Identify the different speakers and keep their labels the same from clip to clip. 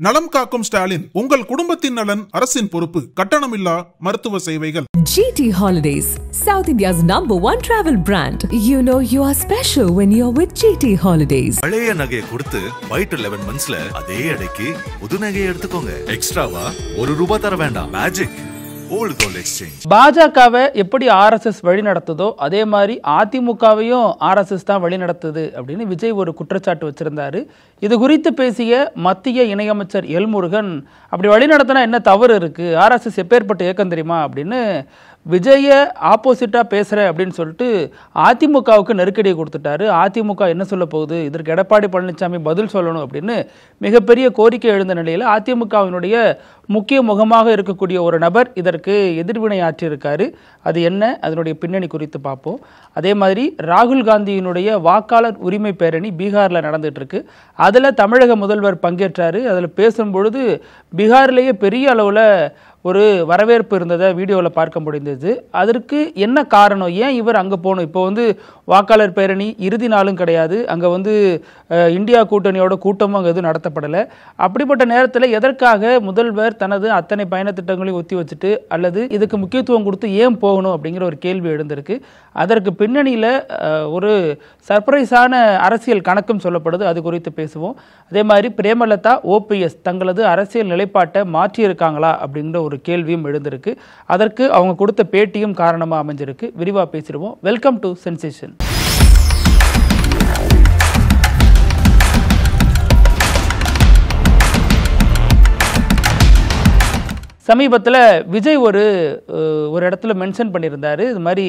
Speaker 1: நலம் காக்கும் ஸ்டாலின், உங்கள் குடும்பத்தின் நலன் அரசின் பொறுப்பு. கட்டணமில்லா மருத்துவ சேவைகள்.
Speaker 2: GT Holidays, South India's #1 travel brand. You know you are special when you're with GT Holidays.
Speaker 3: பழைய நகையை கொடுத்து வைட் 11 monthsல அதே அடைக்கு புது நகையை எடுத்துக்கோங்க. எக்ஸ்ட்ராவா ₹1 தர வேண்டாம். Magic old gold exchange.
Speaker 4: பாஜகவை எப்படி ஆர்எஸ்எஸ் வழி நடத்துதோ அதே மாதிரி அதிமுகவையும் ஆர்எஸ்எஸ் தான் வழி நடத்துது அப்படின்னு விஜய் ஒரு குற்றச்சாட்டு வச்சிருந்தாரு. இது குறித்து பேசிய மத்திய இணையமைச்சர் எல் முருகன், அப்படி வழி நடத்தினா என்ன தவறு இருக்கு, ஆர்எஸ்எஸ் எப்பேற்பட்ட இயக்கம் தெரியுமா அப்படின்னு விஜய ஆப்போசிட்டா பேசுற அப்படின்னு சொல்லிட்டு அதிமுகவுக்கு நெருக்கடியை கொடுத்துட்டாரு. அதிமுக என்ன சொல்ல போகுது, இதற்கு எடப்பாடி பழனிசாமி பதில் சொல்லணும் அப்படின்னு மிகப்பெரிய கோரிக்கை எழுந்த நிலையில் அதிமுகவினுடைய முக்கிய முகமாக இருக்கக்கூடிய ஒரு நபர் இதற்கு எதிர்வினை ஆற்றியிருக்காரு. அது என்ன, அதனுடைய பின்னணி குறித்து பார்ப்போம். அதே மாதிரி ராகுல் காந்தியினுடைய வாக்காளர் உரிமை பேரணி பீகாரில் நடந்துட்டு இருக்கு. அதில் தமிழக முதல்வர் பங்கேற்றாரு. அதில் பேசும்பொழுது பீகாரிலேயே பெரிய அளவில் ஒரு வரவேற்பு இருந்ததை வீடியோவில் பார்க்க முடிந்தது. அதற்கு என்ன காரணம், ஏன் இவர் அங்கே போகணும்? இப்போ வாக்காளர் பேரணி இறுதி நாளும் கிடையாது, அங்கே இந்தியா கூட்டணியோட கூட்டமும் அங்கே எதுவும் நடத்தப்படலை. அப்படிப்பட்ட நேரத்தில் எதற்காக முதல்வர் தனது அத்தனை பயண திட்டங்களையும் ஒத்தி வச்சுட்டு அல்லது இதுக்கு முக்கியத்துவம் கொடுத்து ஏன் போகணும் அப்படிங்கிற ஒரு கேள்வி எழுந்திருக்கு. அதற்கு பின்னணியில் ஒரு சர்ப்ரைஸான அரசியல் கணக்கும் சொல்லப்படுது. அது குறித்து பேசுவோம். அதே மாதிரி பிரேமலதா OPS தங்களது அரசியல் நிலைப்பாட்டை மாற்றியிருக்காங்களா அப்படிங்கிற ஒரு கேள்வியும் எழுந்திருக்கு. அதற்கு அவங்க கொடுத்த பேட்டியும் காரணமாக அமைஞ்சிருக்கு. விரிவாக பேசிடுவோம். Welcome to sensation. சமீபத்தில் விஜய் ஒரு இடத்துல மென்ஷன் பண்ணியிருந்தார். இது மாதிரி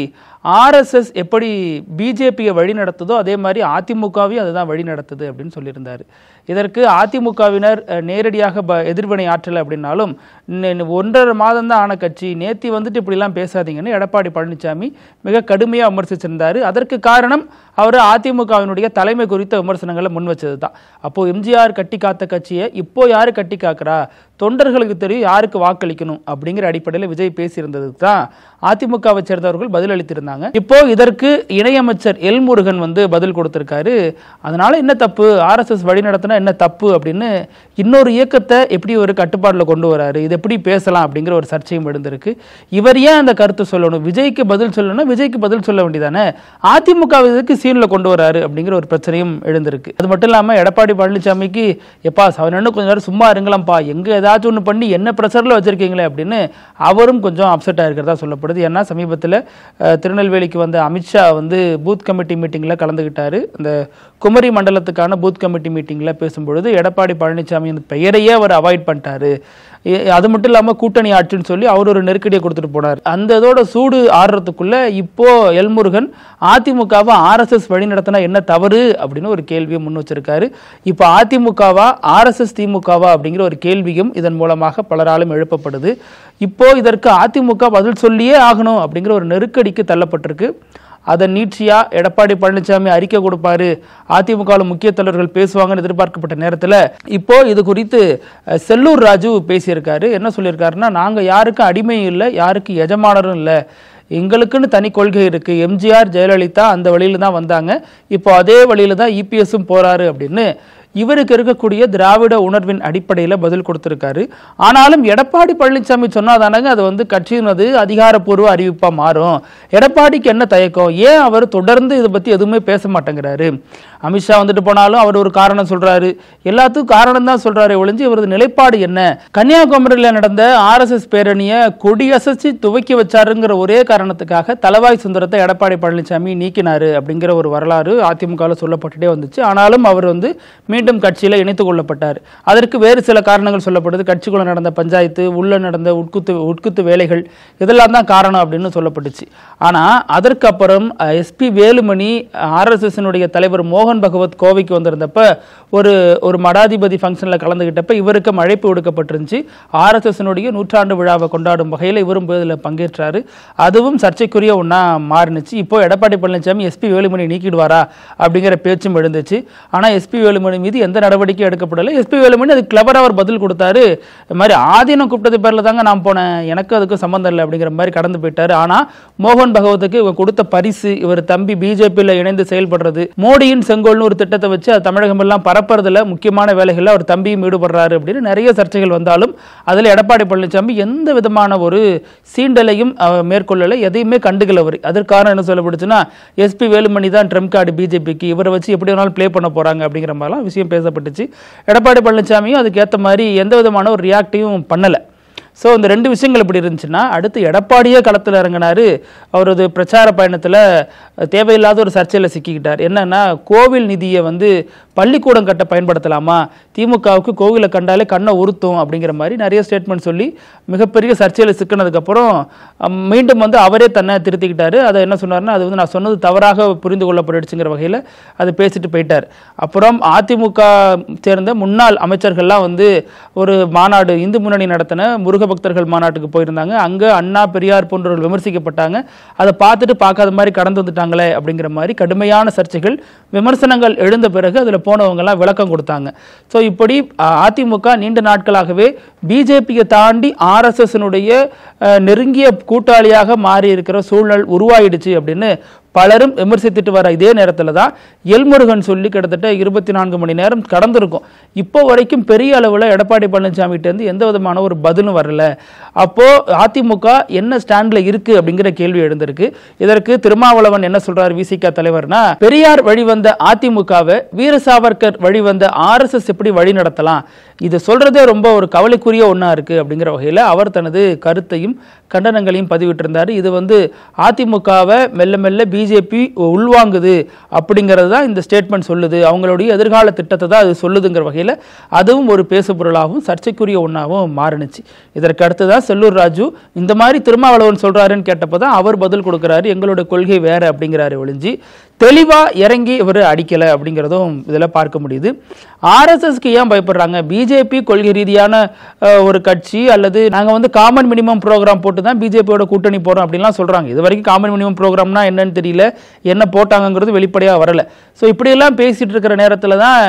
Speaker 4: ஆர்எஸ்எஸ் எப்படி பிஜேபியை வழி நடத்துதோ அதே மாதிரி அதிமுகவையும் அதுதான் வழி நடத்துது அப்படின்னு சொல்லியிருந்தார். இதற்கு அதிமுகவினர் நேரடியாக எதிர்வினை ஆற்றலை அப்படின்னாலும் 1.5 மாதம் தான் ஆன கட்சி, நேத்தி இப்படிலாம் பேசாதீங்கன்னு எடப்பாடி பழனிசாமி மிக கடுமையாக விமர்சிச்சிருந்தார். அதற்கு காரணம் அவர் அதிமுகவினுடைய தலைமை குறித்த விமர்சனங்களை முன் வச்சது தான். அப்போது எம்ஜிஆர் கட்டி காத்த கட்சியை இப்போ யார் கட்டி காக்கிறா, தொண்டர்களுக்கு தெரியும் யாருக்கு வாக்களிக்கணும் அப்படிங்கிற அடிப்படையில் விஜய் பேசியிருந்ததுக்கு தான் அதிமுகவை சேர்ந்தவர்கள் பதில் அளித்திருந்தாங்க. இப்போ இதற்கு இணையமைச்சர் எல் முருகன் பதில் கொடுத்திருக்காரு. அதனால என்ன தப்பு, ஆர்எஸ்எஸ் வழி நடத்தினா என்ன தப்பு அப்படின்னு இன்னொரு இயக்கத்தை எப்படி ஒரு கட்டுப்பாட்டில் கொண்டு வராரு, இது எப்படி பேசலாம் அப்படிங்கிற ஒரு சர்ச்சையும் எழுந்திருக்கு. இவர் ஏன் அந்த கருத்து சொல்லணும், விஜய்க்கு பதில் சொல்லணும், விஜய்க்கு பதில் சொல்ல வேண்டியதானே, அதிமுக இதுக்கு சீனில் கொண்டு வராரு அப்படிங்கிற ஒரு பிரச்சனையும் எழுந்திருக்கு. அது மட்டும் இல்லாமல் எடப்பாடி பழனிசாமிக்கு எப்பா சவனன்னு கொஞ்சம் நேரம் சும்மா இருங்களாம்ப்பா, எங்கே ஏதாச்சும் ஒன்று பண்ணி என்ன ப்ரெஷரில் வச்சிருக்கீங்களே அப்படின்னு அவரும் கொஞ்சம் அப்செட் ஆகிருக்கிறதா சொல்லப்படுது. ஏன்னா சமீபத்தில் திருநெல்வேலிக்கு வந்த அமித்ஷா பூத் கமிட்டி மீட்டிங்கில் கலந்துக்கிட்டாரு. இந்த குமரி மண்டலத்துக்கான பூத் கமிட்டி மீட்டிங்கில் பேசும்பொழுது எடப்பாடி பழனிசாமி பெயரையே அவர் அவாய்ட் பண்ணிட்டாரு. அது மட்டும் இல்லாமல் கூட்டணி ஆட்சின்னு சொல்லி அவர் ஒரு நெருக்கடியை கொடுத்துட்டு போனார். அந்த இதோட சூடு ஆடுறதுக்குள்ள இப்போ எல் முருகன் அதிமுகவை ஆர்எஸ்எஸ் வழி நடத்தினா என்ன தவறு அப்படின்னு ஒரு கேள்வியை முன் வச்சிருக்காரு. இப்போ அதிமுகவா ஆர்எஸ்எஸ் திமுகவா அப்படிங்கிற ஒரு கேள்வியும் இதன் மூலமாக பலராலும் எழுப்பப்படுது. இப்போ இதற்கு அதிமுக பதில் சொல்லியே ஆகணும் அப்படிங்கிற ஒரு நெருக்கடிக்கு தள்ளப்பட்டிருக்கு. அதை நீட்சியா எடப்பாடி பழனிசாமி அறிக்கை கொடுப்பாரு, அதிமுகவில் முக்கிய தலைவர்கள் பேசுவாங்கன்னு எதிர்பார்க்கப்பட்ட நேரத்தில் இப்போ இது குறித்து செல்லூர் ராஜு பேசியிருக்காரு. என்ன சொல்லியிருக்காருன்னா, நாங்கள் யாருக்கும் அடிமையும் இல்லை, யாருக்கு எஜமானரும் இல்லை, எங்களுக்குன்னு தனி கொள்கை இருக்கு. எம்ஜிஆர் ஜெயலலிதா அந்த வழியில தான் வந்தாங்க, இப்போ அதே வழியில தான் EPSம் போறாரு அப்படின்னு இவருக்கு இருக்கக்கூடிய திராவிட உணர்வின் அடிப்படையில் பதில் கொடுத்திருக்காரு. ஆனாலும் எடப்பாடி பழனிசாமி சொன்னாதானங்க அது கட்சியினது அதிகாரப்பூர்வ அறிவிப்பா மாறும். எடப்பாடிக்கு என்ன தயக்கம், ஏன் அவர் தொடர்ந்து இதை பத்தி எதுவுமே பேச மாட்டேங்கிறாரு? அமித்ஷா போனாலும் அவர் ஒரு காரணம் சொல்றாரு, எல்லாத்துக்கும் காரணம் தான் சொல்றாரு ஒழிஞ்சு இவரது நிலைப்பாடு என்ன? கன்னியாகுமரியில் நடந்த RSS பேரணியை கொடியசைச்சு துவக்கி வச்சாருங்கிற ஒரே காரணத்துக்காக தலவாய் சுந்தரத்தை எடப்பாடி பழனிசாமி நீக்கினாரு அப்படிங்கிற ஒரு வரலாறு அதிமுகவில் சொல்லப்பட்டுட்டே வந்துச்சு. ஆனாலும் அவர் மீண்டும் கட்சியில் இணைத்துக் கொள்ளப்பட்டார். அதற்கு வேறு சில காரணங்கள் சொல்லப்படுது. கட்சிக்குள்ள நடந்த பஞ்சாயத்து, உள்ள நடந்த உட்குத்து வேலைகள், இதெல்லாம் தான் காரணம் அப்படின்னு சொல்லப்பட்டுச்சு. ஆனா அதற்கு அப்புறம் SP வேலுமணி RSSனுடைய தலைவர் மோகன் பகவத் கோவைக்கு வந்திருந்தப்ப ஒரு மடாதிபதி ஃபங்க்ஷன்ல கலந்துகிட்டப்ப இவருக்கு அழைப்பு விடுக்கப்பட்டிருந்துச்சு. RSSனுடைய 100ஆண்டு விழாவை கொண்டாடும் வகையில் இவரும் இதில் பங்கேற்றாரு. அதுவும் சர்ச்சைக்குரிய ஒன்றா மாறினுச்சு. இப்போ எடப்பாடி பழனிசாமி SP வேலுமணி நீக்கிடுவாரா அப்படிங்கிற பேச்சும் எழுந்துச்சு. ஆனால் SP வேலுமணி மீது எந்த நடவடிக்கையும் எடுக்கப்படலை. எஸ்பி வேலுமணி அது கிளவராக அவர் பதில் கொடுத்தாரு. இது மாதிரி ஆதீனம் கூப்பிட்டது பேரில் தாங்க நான் போனேன், எனக்கு அதுக்கும் சம்மந்தம் இல்லை அப்படிங்கிற மாதிரி கடந்து போயிட்டாரு. ஆனால் மோகன் பகவத்துக்கு இவங்க கொடுத்த பரிசு, இவர் தம்பி பிஜேபியில் இணைந்து செயல்படுறது, மோடியின் செங்கோல்னு ஒரு திட்டத்தை வச்சு அது தமிழகம் எல்லாம் பரப்புறதுல முக்கியமான வேலைகளில் அவர் தம்பியும் ஈடுபடுறாரு அப்படின்னு நிறைய சர்ச்சைகள் வந்தாலும் அதில் எடப்பாடி பழனிசாமி எந்த விதமான ஒரு சீண்டலையும் மேற்கொள்ளலை, எதையுமே கண்டுகல. அவர் அதற்கான என்ன சொல்லப்படுச்சுன்னா எஸ்பி வேலுமணி தான் ட்ரம்ப் கார்டு பிஜேபிக்கு, இவரை வச்சு எப்படி வேணாலும் ப்ளே பண்ண போறாங்க அப்படிங்கிற மாதிரிலாம் விஷயம் பேசப்பட்டுச்சு. எடப்பாடி பழனிசாமியும் அதுக்கு ஏற்ற மாதிரி எந்த விதமான ஒரு ரியாக்டையும் பண்ணலை. ஸோ இந்த ரெண்டு விஷயங்கள் எப்படி இருந்துச்சுன்னா, அடுத்து எடப்பாடியே களத்தில் இறங்கினாரு. அவரது பிரச்சார பயணத்தில் தேவையில்லாத ஒரு சர்ச்சையில் சிக்கிக்கிட்டார். என்னன்னா, கோவில் நிதியை பள்ளிக்கூடம் கட்ட பயன்படுத்தலாமா, திமுகவுக்கு கோவிலை கண்டாலே கண்ணை உறுத்தும் அப்படிங்கிற மாதிரி நிறைய ஸ்டேட்மெண்ட் சொல்லி மிகப்பெரிய சர்ச்சையில் சிக்கினதுக்கப்புறம் மீண்டும் அவரே தன்னை திருத்திக்கிட்டாரு. அதை என்ன சொன்னார்னா, அது நான் சொன்னது தவறாக புரிந்து கொள்ளப்பட்டுச்சுங்கிற வகையில் அதை பேசிட்டு போயிட்டார். அப்புறம் அதிமுக சேர்ந்த முன்னாள் அமைச்சர்கள்லாம் ஒரு மாநாடு, இந்து முன்னணி நடத்தின முருக பக்தர்கள் மாநாட்டுக்கு போயிருந்தாங்க. அங்கே அண்ணா பெரியார் போன்றவர்கள் விமர்சிக்கப்பட்டாங்க. அதை பார்த்துட்டு பார்க்காத மாதிரி கடந்து வந்துட்டாங்களே அப்படிங்கிற மாதிரி கடுமையான சர்ச்சைகள், விமர்சனங்கள் எழுந்த பிறகு அதில் போனவங்கெல்லாம் விளக்கம் கொடுத்தாங்க. ஸோ இப்படி அதிமுக நீண்ட நாட்களாகவே பிஜேபியை தாண்டி ஆர்எஸ்எஸ்னுடைய நெருங்கிய கூட்டாளியாக மாறி இருக்கிற சூழல் உருவாயிடுச்சு அப்படின்னு பலரும் விமர்சித்துட்டு வர இதே நேரத்தில் தான் எல்முருகன் சொல்லி கிட்டத்தட்ட 24 மணி நேரம் கடந்திருக்கும். இப்போ வரைக்கும் பெரிய அளவில் எடப்பாடி பழனிசாமிகிட்டேருந்து எந்த விதமான ஒரு பதிலும் வரல. அப்போ அதிமுக என்ன ஸ்டாண்டில் இருக்கு அப்படிங்கிற கேள்வி எழுந்திருக்கு. இதற்கு திருமாவளவன் என்ன சொல்றாரு, விசிக தலைவர்னா, பெரியார் வழிவந்த அதிமுகவை வீர சாவர்கர் வழிவந்த ஆர்எஸ்எஸ் எப்படி வழி நடத்தலாம், இது சொல்றதே ரொம்ப ஒரு கவலைக்குரிய ஒன்றா இருக்கு அப்படிங்கிற வகையில் அவர் தனது கருத்தையும் கண்டனங்களையும் பதிவிட்டிருந்தார். இது அதிமுகவை மெல்ல மெல்ல பிஜேபி உள்வாங்குது அப்படிங்கிறது தான் இந்த ஸ்டேட்மெண்ட் சொல்லுது, அவங்களுடைய எதிர்கால திட்டத்தை தான் அது சொல்லுதுங்கிற வகையில் அதுவும் ஒரு பேசு பொருளாகவும் சர்ச்சைக்குரிய ஒன்றாகவும் மாறினுச்சு. இதற்கு அடுத்து தான் செல்லூர் ராஜு இந்த மாதிரி திருமாவளவன் சொல்றாருன்னு கேட்டப்போ தான் அவர் பதில் கொடுக்குறாரு, எங்களோட கொள்கை வேற அப்படிங்கிறாரு ஒழிஞ்சு தெளிவாக இறங்கி இவர் அடிக்கலை அப்படிங்கிறதும் இதில் பார்க்க முடியுது. ஆர்எஸ்எஸ்க்கு ஏன் பயப்படுறாங்க, பிஜேபி கொள்கை ரீதியான ஒரு கட்சி அல்லது நாங்கள் காமன் மினிமம் ப்ரோக்ராம் போட்டு தான் பிஜேபியோட கூட்டணி போகிறோம் அப்படின்லாம் சொல்கிறாங்க. இது வரைக்கும் காமன் மினிமம் ப்ரோக்ராம்னா என்னன்னு தெரியல, என்ன போட்டாங்கிறது வெளிப்படையாக வரலை. ஸோ இப்படியெல்லாம் பேசிகிட்டு இருக்கிற நேரத்தில் தான்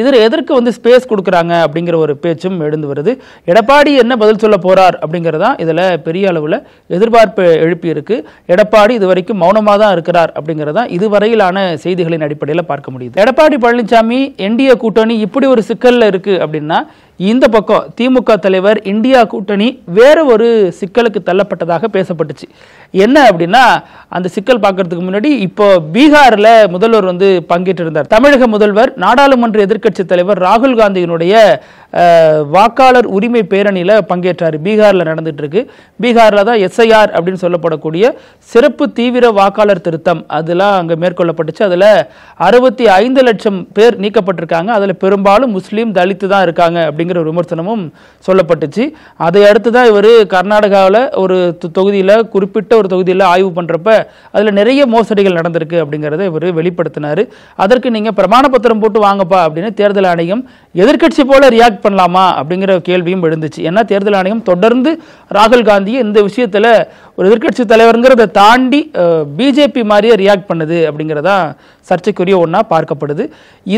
Speaker 4: இதில் எதற்கு ஸ்பேஸ் கொடுக்குறாங்க அப்படிங்கிற ஒரு பேச்சும் எழுந்து வருது. எடப்பாடி என்ன பதில் சொல்ல போகிறார் அப்படிங்கிறதான் இதில் பெரிய அளவில் எதிர்பார்ப்பு எழுப்பி இருக்கு. எடப்பாடி இது வரைக்கும் மௌனமாக தான் இருக்கிறார் அப்படிங்கிறதான் இதுவரையில் செய்திகளின் அடிப்படையில் பார்க்க முடியுது. எடப்பாடி பழனிசாமி என்டிஏ கூட்டணி இப்படி ஒரு சிக்கல்ல இருக்கு அப்படின்னா, இந்த பக்கம் திமுக தலைவர் இந்தியா கூட்டணி வேற ஒரு சிக்கலுக்கு தள்ளப்பட்டதாக பேசப்பட்டுச்சு. என்ன அப்படின்னா, அந்த சிக்கல் பார்க்கறதுக்கு முன்னாடி இப்போ பீகார்ல முதல்வர் பங்கேற்று இருந்தார். தமிழக முதல்வர் நாடாளுமன்ற எதிர்க்கட்சி தலைவர் ராகுல் காந்தியினுடைய வாக்காளர் உரிமை பேரணியில் பங்கேற்றார். பீகார்ல நடந்துட்டு இருக்கு. பீகார்ல தான் எஸ்ஐஆர் அப்படின்னு சொல்லப்படக்கூடிய சிறப்பு தீவிர வாக்காளர் திருத்தம் அதெல்லாம் அங்கே மேற்கொள்ளப்பட்டுச்சு. அதில் 65 லட்சம் பேர் நீக்கப்பட்டிருக்காங்க. அதில் பெரும்பாலும் முஸ்லீம் தலித்து தான் இருக்காங்க அப்படிங்கிற ஒரு விமர்சனமும் சொல்லப்பட்டுச்சு. அதை அடுத்து தான் இவர் கர்நாடகாவில் ஒரு தொகுதியில், குறிப்பிட்ட ஒரு தொகுதியில் ஆய்வு பண்றப்ப அதில் நிறைய மோசடிகள் நடந்திருக்கு அப்படிங்கிறத இவர் வெளிப்படுத்தினார். அதற்கு நீங்கள் பிரமாண பத்திரம் போட்டு வாங்கப்பா அப்படின்னு தேர்தல் ஆணையம் எதிர்க்கட்சி போல ரியாக்ட் பண்ணலாமா அப்படிங்கிற கேள்வியும் எழுந்துச்சு. ஏன்னா தேர்தல் ஆணையம் தொடர்ந்து ராகுல் காந்தியை இந்த விஷயத்தில் ஒரு எதிர்க்கட்சி தலைவருங்கிறத தாண்டி பிஜேபி மாதிரியே ரியாக்ட் பண்ணுது அப்படிங்கிறதா சர்ச்சைக்குரிய ஒன்றா பார்க்கப்படுது.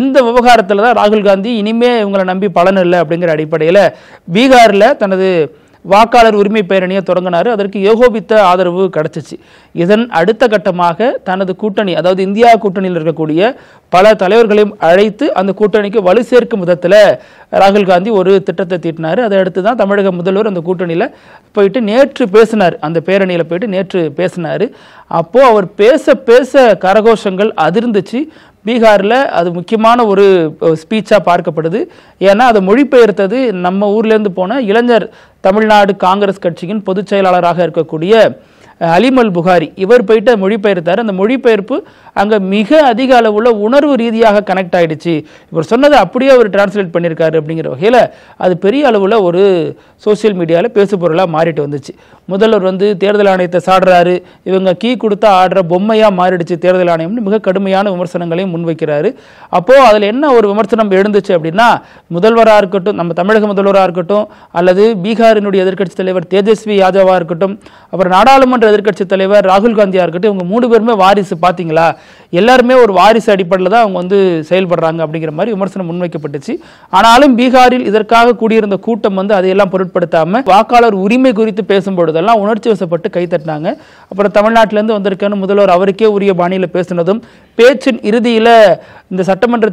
Speaker 4: இந்த விவகாரத்தில் தான் ராகுல் காந்தி இனிமே இவங்களை நம்பி பலன் இல்லை அப்படிங்கிற அடிப்படையில் பீகாரில் தனது வாக்காளர் உரிமை பேரணியை தொடங்கினார். அதற்கு ஏகோபித்த ஆதரவு கிடைச்சிச்சு. இதன் அடுத்த கட்டமாக தனது கூட்டணி, அதாவது இந்தியா கூட்டணியில் இருக்கக்கூடிய பல தலைவர்களையும் அழைத்து அந்த கூட்டணிக்கு வலு சேர்க்கும் விதத்தில் ராகுல் காந்தி ஒரு திட்டத்தை தீட்டினார். அதை அடுத்து தான் தமிழக முதல்வர் அந்த கூட்டணியில் போயிட்டு நேற்று பேசினார். அந்த பேரணியில் போயிட்டு நேற்று பேசினார். அப்போது அவர் பேச பேச கரகோஷங்கள் அதிர்ந்துச்சு. பீகாரில் அது முக்கியமான ஒரு ஸ்பீச்சாக பார்க்கப்படுது. ஏன்னா அதை மொழிபெயர்த்தது நம்ம ஊர்லேருந்து போன இளைஞர் தமிழ்நாடு காங்கிரஸ் கட்சியின் பொதுச் செயலாளராக இருக்கக்கூடிய அலிமல் புகாரி. இவர் போயிட்டு மொழிபெயர்த்தார். அந்த மொழிபெயர்ப்பு அங்கே மிக அதிக அளவுள்ள உணர்வு ரீதியாக கனெக்ட் ஆகிடுச்சு. இவர் சொன்னதை அப்படியே அவர் டிரான்ஸ்லேட் பண்ணியிருக்காரு அப்படிங்கிற வகையில் அது பெரிய அளவில் ஒரு சோசியல் மீடியாவில் பேசுபொருளாக மாறிட்டு வந்துச்சு. முதல்வர் தேர்தல் ஆணையத்தை சாடுறாரு, இவங்க கீ கொடுத்தா ஆடுற பொம்மையாக மாறிடுச்சு தேர்தல் ஆணையம்னு மிக கடுமையான விமர்சனங்களையும் முன்வைக்கிறாரு. அப்போது அதில் என்ன ஒரு விமர்சனம் எழுந்துச்சு அப்படின்னா, முதல்வராக இருக்கட்டும், நம்ம தமிழக முதல்வராக இருக்கட்டும், அல்லது பீகாரினுடைய எதிர்க்கட்சி தலைவர் தேஜஸ்வி யாதவாக இருக்கட்டும், அப்புறம் நாடாளுமன்ற எதிர்க்கட்சி தலைவர் ராகுல் காந்தியா இருக்கட்டும், இவங்க 3 பேருமே வாரிசு. பார்த்தீங்களா, எல்லாருமே ஒரு வாரிசு அடிப்படையில் தான் அவங்க வந்து செயல்படுறாங்க அப்படிங்கிற மாதிரி விமர்சனம் முன்வைக்கப்பட்டுச்சு. ஆனாலும் பீகாரில் இதற்காக கூடியிருந்த கூட்டம் வந்து அதையெல்லாம் பொருட்படுத்தாம வாக்காளர் உரிமை குறித்து பேசும்பொழுதெல்லாம் உணர்ச்சி வசப்பட்டு கைத்தட்டினாங்க. அப்புறம் தமிழ்நாட்டிலேருந்து வந்திருக்கேன்னு முதல்வர் அவருக்கே உரிய பாணியில் பேசினதும், பேச்சின் இறுதியில இந்த சட்டமன்ற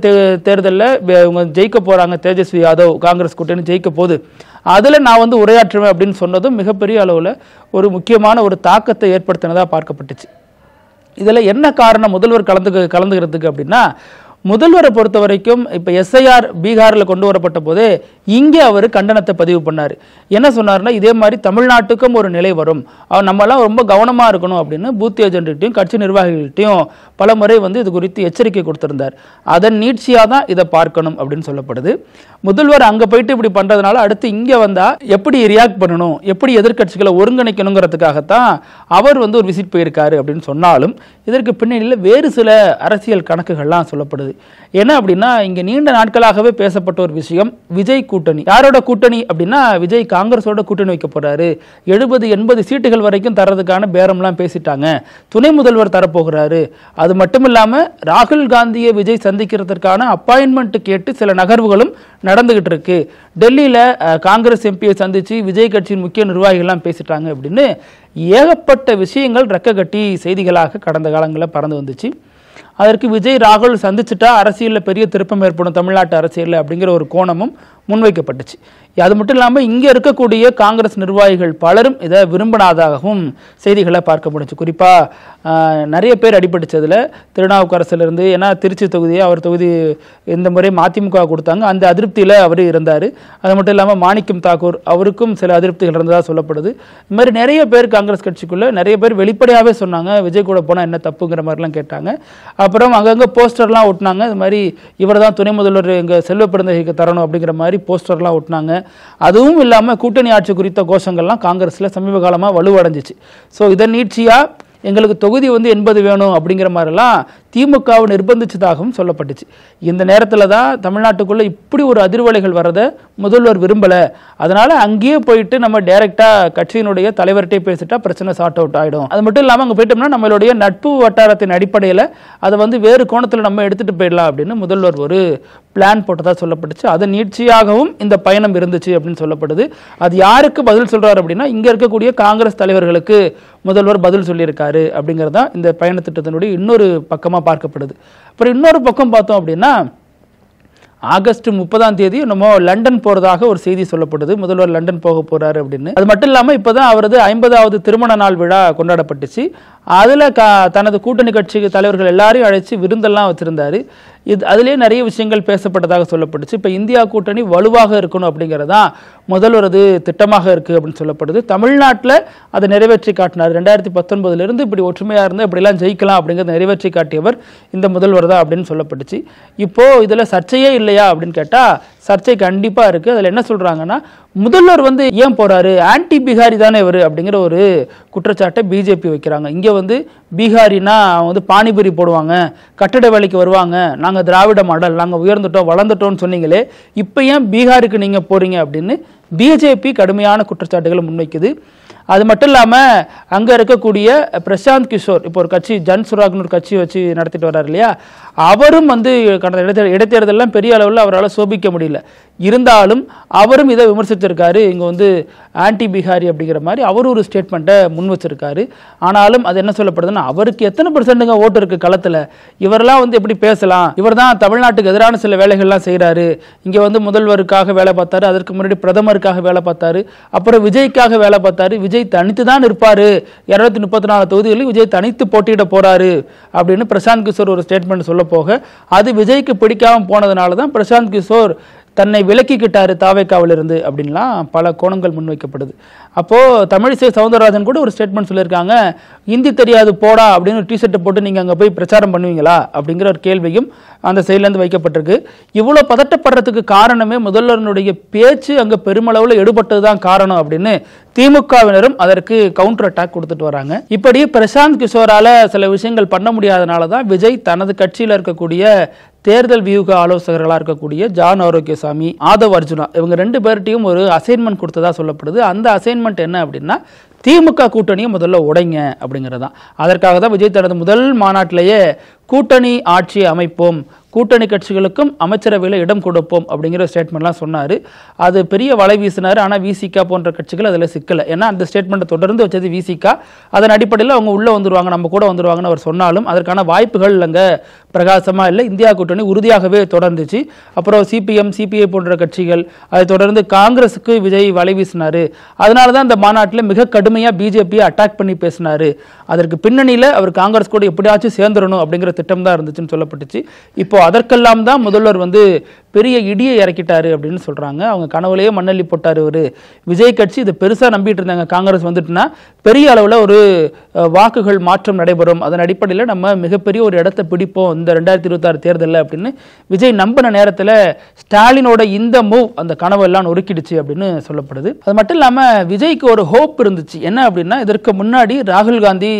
Speaker 4: தேர்தலில் இவங்க ஜெயிக்க போறாங்க, தேஜஸ்வி யாதவ் காங்கிரஸ் கூட்டணி ஜெயிக்க போகுது, அதில் நான் வந்து உரையாற்றுவேன் அப்படின்னு சொன்னதும் மிகப்பெரிய அளவில் ஒரு முக்கியமான ஒரு தாக்கத்தை ஏற்படுத்தினதாக பார்க்கப்பட்டுச்சு. இதில் என்ன காரணம் முதல்வர் கலந்துக்கிறதுக்கு அப்படின்னா, முதல்வரை பொறுத்த வரைக்கும் இப்போ எஸ்ஐஆர் பீகாரில் கொண்டு வரப்பட்ட போதே இங்கே அவர் கண்டனத்தை பதிவு பண்ணார். என்ன சொன்னார்னா, இதே மாதிரி தமிழ்நாட்டுக்கும் ஒரு நிலை வரும், நம்மளாம் ரொம்ப கவனமாக இருக்கணும் அப்படின்னு பூத் ஏஜென்ட்கிட்டையும் கட்சி நிர்வாகிகள்கிட்டையும் பல முறை வந்து இது குறித்து எச்சரிக்கை கொடுத்திருந்தார். அதன் நீட்சியாக தான் இதை பார்க்கணும் அப்படின்னு சொல்லப்படுது. முதல்வர் அங்கே போயிட்டு இப்படி பண்ணுறதுனால அடுத்து இங்கே வந்தால் எப்படி ரியாக்ட் பண்ணணும், எப்படி எதிர்கட்சிகளை ஒருங்கிணைக்கணுங்கிறதுக்காகத்தான் அவர் வந்து ஒரு விசிட் போயிருக்காரு அப்படின்னு சொன்னாலும், இதற்கு பின்னணியில் வேறு சில அரசியல் கணக்குகள்லாம் சொல்லப்படுது. என்ன அப்படின்னா, இங்கே நீண்ட நாட்களாகவே பேசப்பட்ட ஒரு விஷயம் விஜய் கூட்டணி. யாரோட கூட்டணி அப்படின்னா, விஜய் காங்கிரஸோட கூட்டணி வைக்க போறாரு, 70-80 சீட்டுகள் வரைக்கும் தரதுக்கான பேரம்லாம் பேசிட்டாங்க, துணை முதல்வர் தரப்போகிறாரு. அது மட்டும் இல்லாமல் ராகுல் காந்தியை விஜய் சந்திக்கிறதுக்கான அப்பாயின்மெண்ட் கேட்டு சில நகர்வுகளும் நடந்துகிட்டு இருக்கு. டெல்லியில் காங்கிரஸ் எம்பியை சந்திச்சு விஜய் கட்சியின் முக்கிய நிர்வாகிகள்லாம் பேசிட்டாங்க அப்படின்னு ஏகப்பட்ட விஷயங்கள் ரெக்க கட்டி செய்திகளாக கடந்த காலங்களில் பறந்து வந்துச்சு. அதற்கு விஜய் ராகுல் சந்திச்சுட்டா அரசியலில் பெரிய திருப்பம் ஏற்படும் தமிழ்நாட்டு அரசியலில் அப்படிங்கிற ஒரு கோணமும் முன்வைக்கப்பட்டுச்சு. அது மட்டும் இல்லாமல் இங்கே இருக்கக்கூடிய காங்கிரஸ் நிர்வாகிகள் பலரும் இதை விரும்பினாதாகவும் செய்திகளை பார்க்க முடிச்சு. குறிப்பாக நிறைய பேர் அடிபட்டுச்சதில் திருநாவுக்கரசிலிருந்து, ஏன்னா திருச்சி தொகுதியை அவர் தொகுதி இந்த முறை மதிமுக கொடுத்தாங்க, அந்த அதிருப்தியில் அவர் இருந்தார். அது மட்டும் இல்லாமல் மாணிக்கம் தாக்கூர் அவருக்கும் சில அதிருப்திகள் இருந்ததாக சொல்லப்படுது. இது மாதிரி நிறைய பேர் காங்கிரஸ் கட்சிக்குள்ளே நிறைய பேர் வெளிப்படையாகவே சொன்னாங்க விஜய் கூட போனால் என்ன தப்புங்கிற மாதிரிலாம் கேட்டாங்க. அப்புறம் அங்கங்கே போஸ்டர்லாம் ஒட்டினாங்க, இது மாதிரி இவர் தான் துணை முதல்வர் எங்கள் செல்வ பிறந்தகைக்கு தரணும் அப்படிங்கிற மாதிரி போஸ்டர்லாம் ஒட்டினாங்க. அதுவும் இல்லாமல் கூட்டணி ஆட்சி குறித்த கோஷங்கள்லாம் காங்கிரஸில் சமீப காலமாக வலுவடைஞ்சிச்சு. ஸோ இதன் நீட்சியாக எங்களுக்கு தொகுதி வந்து 80 வேணும் அப்படிங்கிற மாதிரிலாம் திமுகவை நிர்பந்திச்சதாகவும் சொல்லப்பட்டுச்சு. இந்த நேரத்தில் தான் தமிழ்நாட்டுக்குள்ளே இப்படி ஒரு அதிர்வலைகள் வர்றதை முதல்வர் விரும்பலை. அதனால் அங்கேயே போயிட்டு நம்ம டைரெக்டாக கட்சியினுடைய தலைவர்கிட்டே பேசிட்டா பிரச்சனை சார்ட் அவுட் ஆகிடும். அது மட்டும் இல்லாமல் அங்கே போயிட்டோம்னா நம்மளுடைய நட்பு வட்டாரத்தின் அடிப்படையில் அதை வந்து வேறு கோணத்தில் நம்ம எடுத்துகிட்டு போயிடலாம் அப்படின்னு முதல்வர் ஒரு பிளான் போட்டதாக சொல்லப்பட்டுச்சு. அதன் நீட்சியாகவும் இந்த பயணம் இருந்துச்சு அப்படின்னு சொல்லப்படுது. அது யாருக்கு பதில் சொல்கிறார் அப்படின்னா, இங்கே இருக்கக்கூடிய காங்கிரஸ் தலைவர்களுக்கு முதல்வர் பதில் சொல்லியிருக்காரு அப்படிங்கிறது தான் இந்த பயண திட்டத்தினுடைய இன்னொரு பக்கமாக பார்க்கப்படுது. அப்புறம் இன்னொரு பக்கம் பார்த்தோம் அப்படின்னா, ஆகஸ்ட் 30 நம்ம லண்டன் போறதாக ஒரு செய்தி சொல்லப்படுது. முதல்வர் லண்டன் போக போறாரு அப்படின்னு. அது மட்டும் இல்லாமல் இப்போதான் அவரது 50வது திருமண நாள் விழா கொண்டாடப்பட்டுச்சு. அதில் தனது கூட்டணி கட்சி தலைவர்கள் எல்லாரையும் அழைச்சி விருந்தெல்லாம் வச்சிருந்தாரு. அதிலே நிறைய விஷயங்கள் பேசப்பட்டதாக சொல்லப்பட்டுச்சு. இப்போ இந்தியா கூட்டணி வலுவாக இருக்கணும் அப்படிங்கிறதான் முதல்வரது திட்டமாக இருக்குது அப்படின்னு சொல்லப்படுது. தமிழ்நாட்டில் அதை நிறைவேற்றி காட்டினார். 2019 இப்படி ஒற்றுமையாக இருந்தால் இப்படிலாம் ஜெயிக்கலாம் அப்படிங்கிறத நிறைவேற்றி காட்டியவர் இந்த முதல்வர் தான் அப்படின்னு சொல்லப்பட்டுச்சு. இப்போது இதில் சர்ச்சையே இல்லையா அப்படின்னு கேட்டால் சர்ச்சை கண்டிப்பாக இருக்குது. அதில் என்ன சொல்கிறாங்கன்னா, முதல்வர் வந்து ஏன் போகிறாரு, ஆன்டி பீகாரி தானே இவர் அப்படிங்கிற ஒரு குற்றச்சாட்டை பிஜேபி வைக்கிறாங்க. இங்கே வந்து பீகாரினா வந்து பானிபூரி போடுவாங்க, கட்டட வேலைக்கு வருவாங்க, நாங்கள் திராவிட மாடல், நாங்கள் உயர்ந்துட்டோம் வளர்ந்துட்டோம்னு சொன்னீங்களே, இப்போ ஏன் பீகாருக்கு நீங்கள் போகிறீங்க அப்படின்னு பிஜேபி கடுமையான குற்றச்சாட்டுகளை முன்வைக்குது. அது மட்டும் இல்லாமல் அங்கே இருக்கக்கூடிய பிரசாந்த் கிஷோர், இப்போ ஒரு கட்சி ஜன் சுராக்னு ஒரு கட்சி வச்சு நடத்திட்டு வர்றாரு இல்லையா, அவரும் வந்து கடந்த இடைத்தேர்தலாம் பெரிய அளவில் அவரால் சோபிக்க முடியல. இருந்தாலும் அவரும் இதை விமர்சிச்சிருக்காரு. இங்கே வந்து ஆன்டி பீகாரி அப்படிங்கிற மாதிரி அவர் ஒரு ஸ்டேட்மெண்ட்டை முன் வச்சிருக்காரு. ஆனாலும் அது என்ன சொல்லப்படுதுன்னா, அவருக்கு எத்தனை % ஓட்டு இருக்குது களத்தில், இவரெல்லாம் வந்து எப்படி பேசலாம், இவர் தான் தமிழ்நாட்டுக்கு எதிரான சில வேலைகள்லாம் செய்கிறாரு, இங்கே வந்து முதல்வருக்காக வேலை பார்த்தாரு, அதற்கு முன்னாடி பிரதமருக்காக வேலை பார்த்தாரு, அப்புறம் விஜய்க்காக வேலை பார்த்தாரு, விஜய் தனித்து தான் இருப்பாரு, 234 தொகுதிகளில் விஜய் தனித்து போட்டியிட போறாரு அப்படின்னு பிரசாந்த் கிஷோர் ஒரு ஸ்டேட்மெண்ட் சொல்ல போக, அது விஜய்க்கு பிடிக்காம போனதுனால தான் பிரசாந்த் கிஷோர் தன்னை விலக்கிக்கிட்டாரு தாவேக்காவிலிருந்து அப்படின்லாம் பல கோணங்கள் முன்வைக்கப்படுது. அப்போது தமிழிசை சவுந்தரராஜன் கூட ஒரு ஸ்டேட்மெண்ட் சொல்லியிருக்காங்க, ஹிந்தி தெரியாது போடா அப்படின்னு டிஷர்ட்டை போட்டு நீங்கள் அங்கே போய் பிரச்சாரம் பண்ணுவீங்களா அப்படிங்கிற ஒரு கேள்வியும் அந்த சைட்லேருந்து வைக்கப்பட்டிருக்கு. இவ்வளோ பதட்டப்படுறதுக்கு காரணமே முதல்வருடைய பேச்சு அங்கே பெருமளவில் எடுபட்டது தான் காரணம் அப்படின்னு திமுகவினரும் அதற்கு கவுண்டர் அட்டாக் கொடுத்துட்டு வராங்க. இப்படி பிரசாந்த் கிஷோரால சில விஷயங்கள் பண்ண முடியாதனால தான் விஜய் தனது கட்சியில் இருக்கக்கூடிய தேர்தல் வியூக ஆலோசகர்களாக இருக்கக்கூடிய ஜான் ஆரோக்கியசாமி, ஆதவ் அர்ஜுனா இவங்க 2 பேர்ட்டையும் ஒரு அசைன்மெண்ட் கொடுத்ததா சொல்லப்படுது. அந்த அசைன்மெண்ட் என்ன அப்படின்னா, திமுக கூட்டணியை முதல்ல உடைங்க அப்படிங்கிறதான். அதற்காக தான் விஜய் தனது முதல் மாநாட்டிலேயே கூட்டணி ஆட்சி அமைப்போம், கூட்டணி கட்சிகளுக்கும் அமைச்சரவையில் இடம் கொடுப்போம் அப்படிங்கிற ஸ்டேட்மெண்ட்லாம் சொன்னார். அது பெரிய வலை வீசினார். ஆனால் விசிகா போன்ற கட்சிகள் அதில் சிக்கலை. ஏன்னா அந்த ஸ்டேட்மெண்ட்டை தொடர்ந்து வச்சது விசிகா. அதன் அடிப்படையில் அவங்க உள்ளே வந்துருவாங்க, நம்ம கூட வந்துருவாங்கன்னு அவர் சொன்னாலும் அதற்கான வாய்ப்புகள் அங்கே பிரகாசமாக இல்லை. இந்தியா கூட்டணி உறுதியாகவே தொடர்ந்துச்சு. அப்புறம் சிபிஎம், சிபிஐ போன்ற கட்சிகள், அதை தொடர்ந்து காங்கிரஸுக்கு விஜய் வலை வீசினார். அதனால தான் அந்த மாநாட்டில் மிக கடுமையாக பிஜேபியை அட்டாக் பண்ணி பேசினார். அதற்கு பின்னணியில் அவர் காங்கிரஸ் கூட எப்படியாச்சும் சேர்ந்துடணும் அப்படிங்கிற திட்டம் தான் இருந்துச்சுன்னு சொல்லப்பட்டுச்சு. இப்போ அதற்கெல்லாம் தான் முதல்வர் வந்து பெரிய இடியை இறக்கிட்டாரு அப்படின்னு சொல்றாங்க. அவங்க கனவுலேயே மண்ணள்ளி போட்டாரு ஒரு விஜய் கட்சி. இதை பெருசா நம்பிட்டு இருந்தாங்க, காங்கிரஸ் வந்துட்டுனா பெரிய அளவில் ஒரு வாக்குகள் மாற்றம் நடைபெறும், அதன் அடிப்படையில் நம்ம மிகப்பெரிய ஒரு இடத்தை பிடிப்போம் இந்த 2026 தேர்தலில் அப்படின்னு விஜய் நம்பின நேரத்தில் ஸ்டாலினோட இந்த மூவ் அந்த கனவு எல்லாம் நொறுக்கிடுச்சு அப்படின்னு சொல்லப்படுது. அது மட்டும் இல்லாமல் விஜய்க்கு ஒரு ஹோப் இருந்துச்சு. என்ன அப்படின்னா, இதற்கு முன்னாடி ராகுல் காந்தி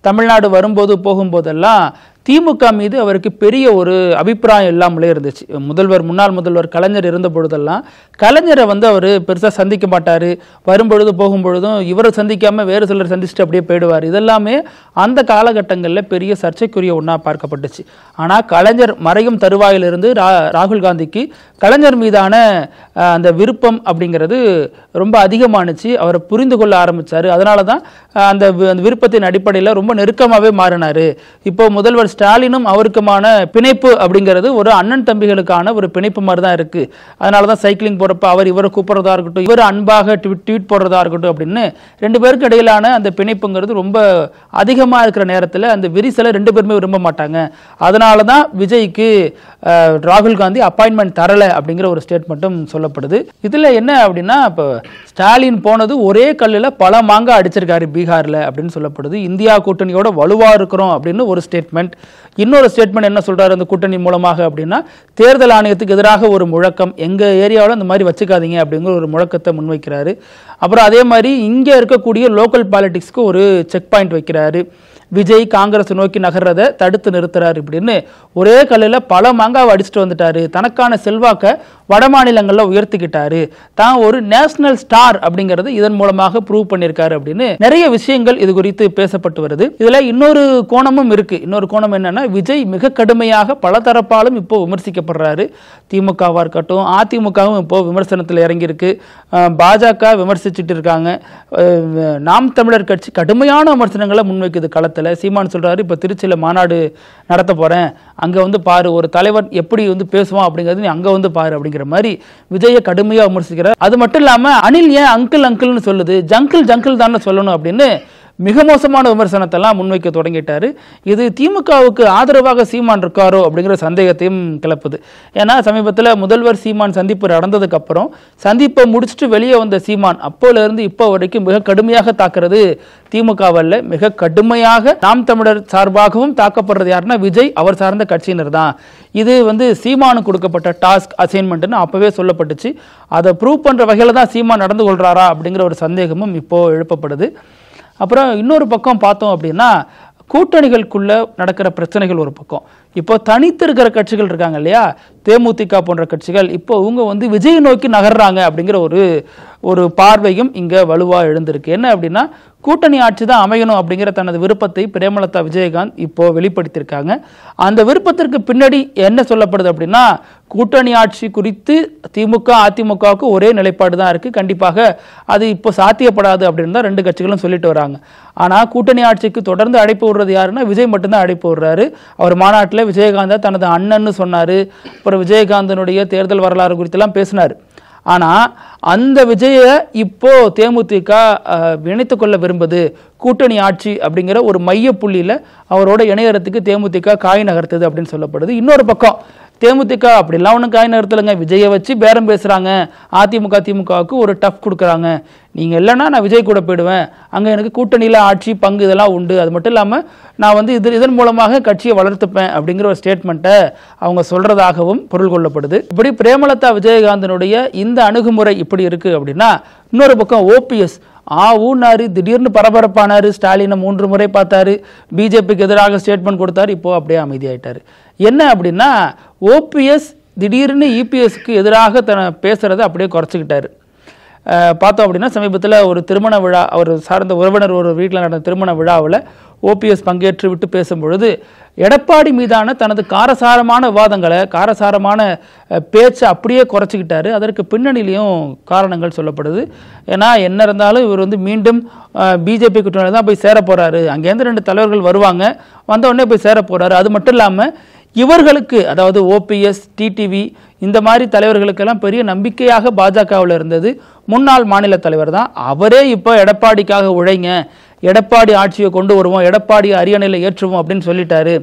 Speaker 4: தமிழ்நாடு வரும்போது போகும்போதெல்லாம் திமுக மீது அவருக்கு பெரிய ஒரு அபிப்பிராயம் இல்லாமலே இருந்துச்சு. முன்னாள் முதல்வர் கலைஞர் இருந்த பொழுதெல்லாம் கலைஞரை வந்து அவர் பெருசாக சந்திக்க மாட்டார். வரும்பொழுது போகும்பொழுதும் இவரை சந்திக்காமல் வேறு சிலர் சந்திச்சுட்டு அப்படியே போயிடுவார். இதெல்லாமே அந்த காலகட்டங்களில் பெரிய சர்ச்சைக்குரிய ஒன்றா பார்க்கப்பட்டுச்சு. ஆனால் கலைஞர் மறையும் தருவாயிலிருந்து ராகுல் காந்திக்கு கலைஞர் மீதான அந்த விருப்பம் அப்படிங்கிறது ரொம்ப அதிகமானுச்சு. அவரை புரிந்து கொள்ள ஆரம்பித்தார். அதனால தான் அந்த விருப்பத்தின் அடிப்படையில் ரொம்ப நெருக்கமாகவே மாறினார். இப்போ முதல்வர் ஸ்டாலினும் அவருக்குமான பிணைப்பு அப்படிங்கிறது ஒரு அண்ணன் தம்பிகளுக்கான ஒரு பிணைப்பு மாதிரி தான் இருக்கு. அதனால தான் சைக்கிளிங் போறப்ப அவர் இவரை கூப்பிடுறதா இருக்கட்டும், இவர் அன்பாக ட்வீட் போடுறதா இருக்கட்டும் அப்படின்னு 2 பேருக்கு இடையிலான அந்த பிணைப்புங்கிறது ரொம்ப அதிகமா இருக்கிற நேரத்தில் அந்த விரிசலை 2 பேருமே விரும்ப மாட்டாங்க. அதனால தான் விஜய்க்கு ராகுல் காந்தி அப்பாயின்மெண்ட் தரல அப்படிங்கிற ஒரு ஸ்டேட்மெண்ட்டும் சொல்லப்படுது. இதுல என்ன அப்படின்னா, இப்போ ஸ்டாலின் போனது ஒரே கல்லில் பல மாங்காய் அடிச்சிருக்காரு பீகார்ல அப்படின்னு சொல்லப்படுது. இந்தியா கூட்டணியோட வலுவா இருக்கிறோம் அப்படின்னு ஒரு ஸ்டேட்மெண்ட். இன்னொரு ஸ்டேட்மெண்ட் என்ன சொல்றாரு அந்த கூட்டணி மூலமாக அப்படின்னா, தேர்தல் ஆணையத்துக்கு எதிராக ஒரு முழக்கம், எங்க ஏரியாவில் அந்த மாதிரி வச்சுக்காதீங்க அப்படிங்கிற ஒரு முழக்கத்தை முன்வைக்கிறாரு. அப்புறம் அதே மாதிரி இங்க இருக்கக்கூடிய லோக்கல் பாலிடிக்ஸ்க்கு ஒரு செக் பாயிண்ட் வைக்கிறாரு. விஜய் காங்கிரஸ் நோக்கி நகர்றதை தடுத்து நிறுத்துறாரு. இப்படின்னு ஒரே கல்லில் பல மாங்காவை அடிச்சுட்டு வந்துட்டாரு. தனக்கான செல்வாக்க வட மாநிலங்களில் உயர்த்திக்கிட்டாரு. தான் ஒரு நேஷனல் ஸ்டார் அப்படிங்கறது இதன் மூலமாக ப்ரூவ் பண்ணியிருக்காரு அப்படின்னு நிறைய விஷயங்கள் இது குறித்து பேசப்பட்டு வருது. இதுல இன்னொரு கோணமும் இருக்கு. இன்னொரு கோணம் என்னன்னா, விஜய் மிக கடுமையாக பல தரப்பாலும் இப்போ விமர்சிக்கப்படுறாரு. திமுகவா இருக்கட்டும், அதிமுகவும் இப்போ விமர்சனத்தில் இறங்கியிருக்கு. பாஜக விமர்சிச்சுட்டு இருக்காங்க. நாம் தமிழர் கட்சி கடுமையான விமர்சனங்களை முன்வைக்குது களத்தில். சீமான் சொல்றாரு, இப்ப திருச்சியில மாநாடு நடத்த போறேன், அங்க வந்து பாரு ஒரு தலைவர் எப்படி வந்து பேசுவான் அப்படிங்கிறது நீ அங்க வந்து பாரு அப்படிங்கிற மாதிரி விஜயை கடுமையா விமர்சிக்கிறார். அது மட்டும் இல்லாம அனில் ஏன் அங்கிள் அங்கிள்னு சொல்லுது, ஜங்கிள் ஜங்கிள் தான் சொல்லணும் அப்படின்னு மிக மோசமான விமர்சனத்தை எல்லாம் முன்வைக்க தொடங்கிட்டாரு. இது திமுகவுக்கு ஆதரவாக சீமான் இருக்காரோ அப்படிங்கிற சந்தேகத்தையும் கிளப்புது. ஏன்னா சமீபத்தில் முதல்வர் சீமான் சந்திப்பு நடந்ததுக்கு அப்புறம் சந்திப்பை முடிச்சுட்டு வெளியே வந்த சீமான் அப்போல இருந்து இப்போ வரைக்கும் மிக கடுமையாக தாக்குறது திமுகவல்ல, மிக கடுமையாக நாம் தமிழர் சார்பாகவும் தாக்கப்படுறது யாருன்னா விஜய், அவர் சார்ந்த கட்சியினர் தான். இது வந்து சீமானுக்கு கொடுக்கப்பட்ட டாஸ்க் அசைன்மெண்ட்னு அப்பவே சொல்லப்பட்டுச்சு. அதை ப்ரூவ் பண்ற வகையில தான் சீமான் நடந்து கொள்றாரா அப்படிங்கிற ஒரு சந்தேகமும் இப்போ எழுப்பப்படுது. அப்புறம் இன்னொரு பக்கம் பார்த்தோம் அப்படின்னா, கூட்டணிகளுக்குள்ள நடக்கிற பிரச்சனைகள் ஒரு பக்கம். இப்போ தனித்து இருக்கிற கட்சிகள் இருக்காங்க இல்லையா, தேமுதிக போன்ற கட்சிகள், இப்போ இவங்க வந்து விஜய் நோக்கி நகர்றாங்க அப்படிங்கிற ஒரு பார்வையும் இங்க வலுவா எழுந்திருக்கு. என்ன அப்படின்னா, கூட்டணி ஆட்சி தான் அமையணும் அப்படிங்கிற தனது விருப்பத்தை பிரேமலதா விஜயகாந்த் இப்போ வெளிப்படுத்தியிருக்காங்க. அந்த விருப்பத்திற்கு பின்னாடி என்ன சொல்லப்படுது அப்படின்னா, கூட்டணி ஆட்சி குறித்து திமுக அதிமுகவுக்கு ஒரே நிலைப்பாடு தான் இருக்கு, கண்டிப்பாக அது இப்போ சாத்தியப்படாது அப்படின்னு தான் 2 கட்சிகளும் சொல்லிட்டு வராங்க. ஆனா கூட்டணி ஆட்சிக்கு தொடர்ந்து அழைப்பு விடுறது யாருன்னா விஜய் மட்டும்தான் அழைப்பு விடுறாரு. அவர் மாநாட்டில் விஜயகாந்த தனது அண்ணன்னு சொன்னாரு. அப்புறம் விஜயகாந்தனுடைய தேர்தல் வரலாறு குறித்தெல்லாம் பேசினார். ஆனா அந்த விஜய இப்போ தேமுதிக இணைத்துக் கொள்ள விரும்புது, கூட்டணி ஆட்சி அப்படிங்கிற ஒரு மைய புள்ளியில அவரோட இணையறதுக்கு தேமுதிக காய் நகர்த்துது அப்படின்னு சொல்லப்படுது. இன்னொரு பக்கம் தேமுதிக அப்படிலாம் ஒன்றும் காய் நகர்த்தலைங்க, விஜயை வச்சு பேரம் பேசுறாங்க. அதிமுக திமுகவுக்கு ஒரு டஃப் கொடுக்குறாங்க, நீங்க இல்லைன்னா நான் விஜய் கூட போயிடுவேன், அங்க எனக்கு கூட்டணியில ஆட்சி பங்கு இதெல்லாம் உண்டு, அது மட்டும் இல்லாம நான் வந்து இதன் மூலமாக கட்சியை வளர்த்துப்பேன் அப்படிங்கிற ஒரு ஸ்டேட்மெண்ட்டை அவங்க சொல்றதாகவும் பொருள் கொள்ளப்படுது. இப்படி பிரேமலதா விஜயகாந்தனுடைய இந்த அணுகுமுறை இப்படி இருக்கு அப்படின்னா, இன்னொரு பக்கம் ஓபிஎஸ் ஊனாரு, திடீர்னு பரபரப்பானாரு, ஸ்டாலினை 3 முறை பார்த்தாரு, பிஜேபிக்கு எதிராக ஸ்டேட்மெண்ட் கொடுத்தாரு, இப்போ அப்படியே அமைதியாயிட்டாரு. என்ன அப்படின்னா, ஓபிஎஸ் திடீர்னு இபிஎஸ்க்கு எதிராக பேசுறதை அப்படியே குறைச்சிக்கிட்டாரு. பார்த்தோம் அப்படின்னா சமீபத்தில் ஒரு திருமண விழா, அவர் சார்ந்த உறவினர் ஒரு வீட்டில் நடந்த திருமண விழாவில் ஓபிஎஸ் பங்கேற்று விட்டு பேசும்பொழுது எடப்பாடி மீதான தனது காரசாரமான விவாதங்களை, காரசாரமான பேச்சை அப்படியே குறைச்சிக்கிட்டாரு. அதற்கு பின்னணியிலையும் காரணங்கள் சொல்லப்படுது. ஏன்னா என்ன இருந்தாலும் இவர் வந்து மீண்டும் பிஜேபி கூட்டணியில் தான் போய் சேர போறாரு. அங்கேருந்து 2 தலைவர்கள் வருவாங்க, வந்த உடனே போய் சேர போறாரு. அது மட்டும் இல்லாமல் இவர்களுக்கு, அதாவது ஓபிஎஸ், டிடிவி இந்த மாதிரி தலைவர்களுக்கெல்லாம் பெரிய நம்பிக்கையாக பாஜகவில் இருந்தது முன்னாள் மாநில தலைவர் தான். அவரே இப்போ எடப்பாடிக்காக உழைங்க, எடப்பாடி ஆட்சியை கொண்டு வருவோம், எடப்பாடி அரியணையில் ஏற்றுவோம் அப்படின்னு சொல்லிட்டாரு.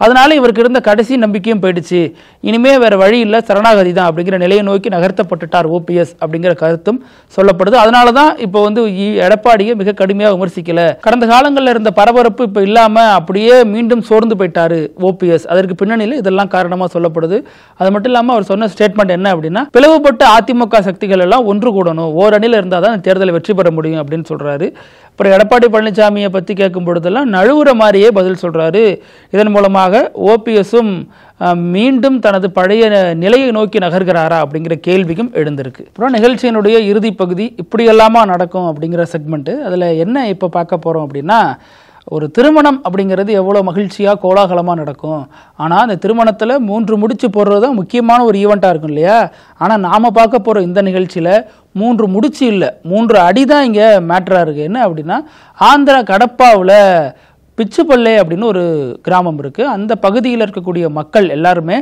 Speaker 4: அதனால இவருக்கு இருந்த கடைசி நம்பிக்கையும் போயிடுச்சு. இனிமே வேற வழி இல்லை, சரணாகதி தான் அப்படிங்கிற நிலையை நோக்கி நகர்த்தப்பட்டுட்டார் ஓபிஎஸ் அப்படிங்கிற கருத்தும் சொல்லப்படுது. அதனால தான் இப்போ வந்து எடப்பாடியை மிக கடுமையாக விமர்சிக்கல. கடந்த காலங்களில் இருந்த பரபரப்பு இப்போ இல்லாம அப்படியே மீண்டும் சோர்ந்து போயிட்டாரு ஓபிஎஸ். அதற்கு பின்னணியில் இதெல்லாம் காரணமாக சொல்லப்படுது. அது மட்டும் இல்லாமல் அவர் சொன்ன ஸ்டேட்மெண்ட் என்ன அப்படின்னா, பிளவுபட்ட அதிமுக சக்திகள் எல்லாம் ஒன்று கூடணும், ஓரணியில் இருந்தால் தான் தேர்தலை வெற்றி பெற முடியும் அப்படின்னு சொல்றாரு. அப்புறம் எடப்பாடி பழனிசாமியை பற்றி கேட்கும் பொழுதெல்லாம் நழுவுற மாதிரியே பதில் சொல்றாரு. இதன் மூலமாக ஓபிஎஸும் மீண்டும் தனது பழைய நிலையை நோக்கி நகர்கிறாரா அப்படிங்கிற கேள்வியும் எழுந்திருக்கு. அப்புறம் நிகழ்ச்சியினுடைய இறுதி பகுதி இப்படி எல்லாமா நடக்கும் அப்படிங்கிற செக்மெண்ட். அதில் என்ன இப்போ பார்க்க போறோம் அப்படின்னா, ஒரு திருமணம் அப்படிங்கிறது எவ்வளோ மகிழ்ச்சியாக கோலாகலமாக நடக்கும். ஆனால் அந்த திருமணத்தில் 3 முடிச்சு போடுறது தான் முக்கியமான ஒரு ஈவெண்ட்டாக இருக்கும் இல்லையா. ஆனால் நாம் பார்க்க போகிற இந்த நிகழ்ச்சியில் 3 முடிச்சு இல்லை, 3 அடி தான் இங்கே மேட்டராக இருக்குது. என்ன அப்படின்னா, ஆந்திரா கடப்பாவில் பிச்சுப்பள்ளை அப்படின்னு ஒரு கிராமம் இருக்குது. அந்த பகுதியில் இருக்கக்கூடிய மக்கள் எல்லாருமே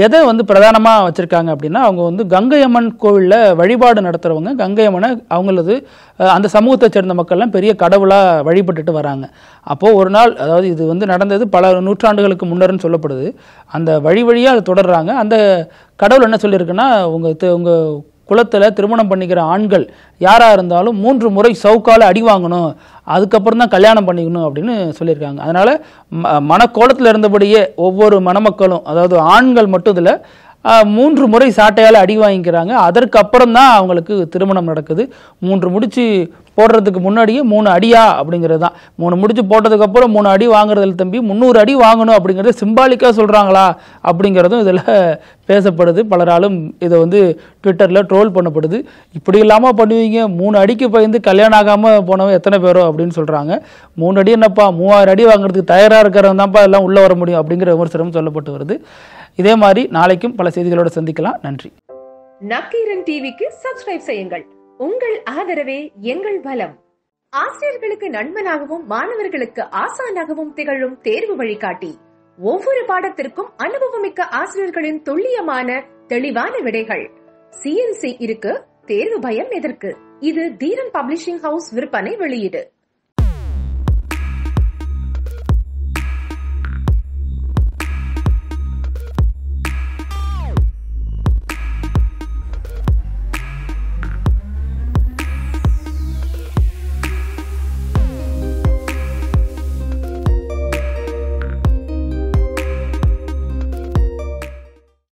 Speaker 4: எதை வந்து பிரதானமாக வச்சுருக்காங்க அப்படின்னா, அவங்க வந்து கங்கை அம்மன் கோவிலில் வழிபாடு நடத்துகிறவங்க. கங்கை அம்மனை அவங்களது அந்த சமூகத்தை சேர்ந்த மக்கள்லாம் பெரிய கடவுளாக வழிபட்டுட்டு வராங்க. அப்போது ஒரு நாள், அதாவது இது வந்து நடந்தது பல நூற்றாண்டுகளுக்கு முன்னர்னு சொல்லப்படுது, அந்த வழியாக அதை தொடர்றாங்க. அந்த கடவுள் என்ன சொல்லியிருக்குன்னா, உங்கள் குலத்தில் திருமணம் பண்ணிக்கிற ஆண்கள் யாராக இருந்தாலும் 3 முறை சவுக்கால அடி வாங்கணும், அதுக்கப்புறம் தான் கல்யாணம் பண்ணிக்கணும் அப்படின்னு சொல்லியிருக்காங்க. அதனால் மனக்கோலத்தில் இருந்தபடியே ஒவ்வொரு மணமக்களும், அதாவது ஆண்கள் மட்டும் இதில் 3 முறை சாட்டையால் அடி வாங்கிக்கிறாங்க. அதற்கு அப்புறம் தான் அவங்களுக்கு திருமணம் நடக்குது. 3 முடிச்சு போடுறதுக்கு முன்னாடியே 3 அடியா அப்படிங்கிறது தான். 3 முடிச்சு போட்டதுக்கப்புறம் 3 அடி வாங்குறதுல தம்பி 300 அடி வாங்கணும் அப்படிங்கிறத சிம்பாலிக்காக சொல்கிறாங்களா அப்படிங்கிறதும் இதில் பேசப்படுது. பலராலும் இதை வந்து ட்விட்டரில் ட்ரோல் பண்ணப்படுது. இப்படி இல்லாமல் பண்ணுவீங்க, 3 அடிக்கு பயந்து கல்யாணம் ஆகாமல் போனவன் எத்தனை பேரோ அப்படின்னு சொல்கிறாங்க. 3 அடி என்னப்பா, 3000 அடி வாங்குறதுக்கு தயாராக இருக்கிறவன் தான்ப்பா எல்லாம் உள்ளே வர முடியும் அப்படிங்கிற விமர்சனம் சொல்லப்பட்டு வருது. இதே மாதிரி நாளைக்கும் பல செய்திகளோடு சந்திக்கலாம். நன்றி.
Speaker 5: நக்கீரன் டிவிக்கு சப்ஸ்கிரைப் செய்யுங்கள். உங்கள் ஆதரவே எங்கள் பலம். ஆசிரியர்களுக்கு நண்பனாகவும் மாணவர்களுக்கு ஆசானாகவும் திகழும் தேர்வு வழிகாட்டி. ஒவ்வொரு பாடத்திற்கும் அனுபவமிக்க ஆசிரியர்களின் துல்லியமான தெளிவான விடைகள். CNC இருக்கு, தேர்வு பயம் எதற்கு? இது தீரன் பப்ளிஷிங் ஹவுஸ் விற்பனை வெளியீடு.